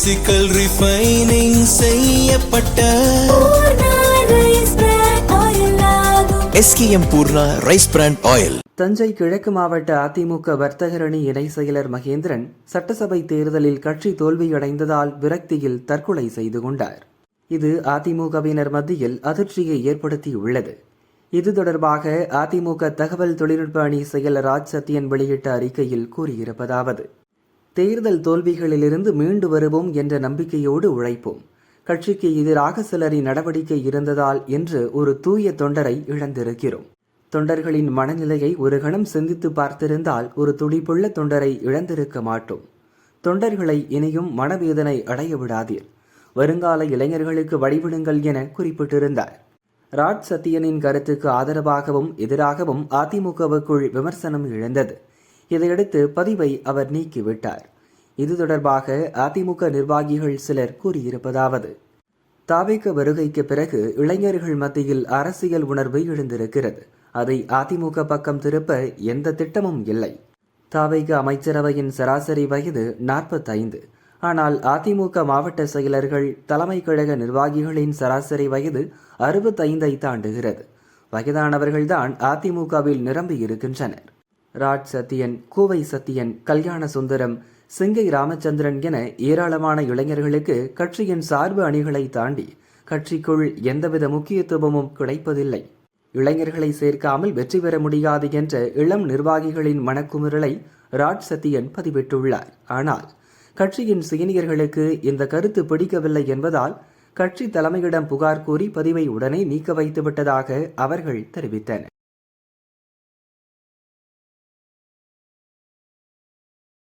Physical refining செய்யப்பட்ட SKM Poorna rice brand oil. Thanjai கிழக்கு மாவட்ட அதிமுக வர்த்தகரணி இணை செயலர் மகேந்திரன் சட்டசபை தேர்தலில் கட்சி தோல்வியடைந்ததால் விரக்தியில் தற்கொலை செய்து கொண்டார். இது அதிமுகவினர் மத்தியில் அதிர்ச்சியை ஏற்படுத்தியுள்ளது. இது தொடர்பாக அதிமுக தகவல் தொழில்நுட்ப அணி செயலர் ராஜ் சத்தியன் வெளியிட்ட அறிக்கையில் கூறியிருப்பதாவது: தேர்தல் தோல்விகளிலிருந்து மீண்டு வருவோம் என்ற நம்பிக்கையோடு உழைப்போம். கட்சிக்கு எதிராக சிலரின் நடவடிக்கை இருந்ததால் என்று ஒரு தூய தொண்டரை இழந்திருக்கிறோம். தொண்டர்களின் மனநிலையை ஒரு கணம் சிந்தித்து பார்த்திருந்தால் ஒரு துடிப்புள்ள தொண்டரை இழந்திருக்க மாட்டோம். தொண்டர்களை இனியும் மனவேதனை அடைய விடாதீர். வருங்கால இளைஞர்களுக்கு வழிவிடுங்கள் என குறிப்பிட்டிருந்தார். ராஜ் சத்தியனின் கருத்துக்கு ஆதரவாகவும் எதிராகவும் அதிமுகவுக்குள் விமர்சனம் எழுந்தது. இதையடுத்து பதிவை அவர் நீக்கிவிட்டார். இது தொடர்பாக அதிமுக நிர்வாகிகள் சிலர் கூறியிருப்பதாவது: தாவேக வருகைக்கு பிறகு இளைஞர்கள் மத்தியில் அரசியல் உணர்வு எழுந்திருக்கிறது. அதை அதிமுக பக்கம் திருப்ப எந்த திட்டமும் இல்லை. தாவேக அமைச்சரவையின் சராசரி வயது 45. ஆனால் அதிமுக மாவட்ட செயலர்கள், தலைமை கழக நிர்வாகிகளின் சராசரி வயது 65ஐ தாண்டுகிறது. வயதானவர்கள்தான் அதிமுகவில் நிரம்பி இருக்கின்றனர். ராஜ் சத்தியன், கூவை சத்தியன், கல்யாண சுந்தரம், சிங்கை ராமச்சந்திரன் என ஏராளமான இளைஞர்களுக்கு கட்சியின் சார்பு அணிகளை தாண்டி கட்சிக்குள் எந்தவித முக்கியத்துவமும் கிடைப்பதில்லை. இளைஞர்களை சேர்க்காமல் வெற்றி பெற முடியாது என்ற இளம் நிர்வாகிகளின் மனக்குமுறலை ராஜ் சத்தியன் பதிவிட்டுள்ளார். ஆனால் கட்சியின் சீனியர்களுக்கு இந்த கருத்து பிடிக்கவில்லை என்பதால் கட்சி தலைமையிடம் புகார் கூறி பதிவை உடனே நீக்க வைத்துவிட்டதாக அவர்கள் தெரிவித்தனர்.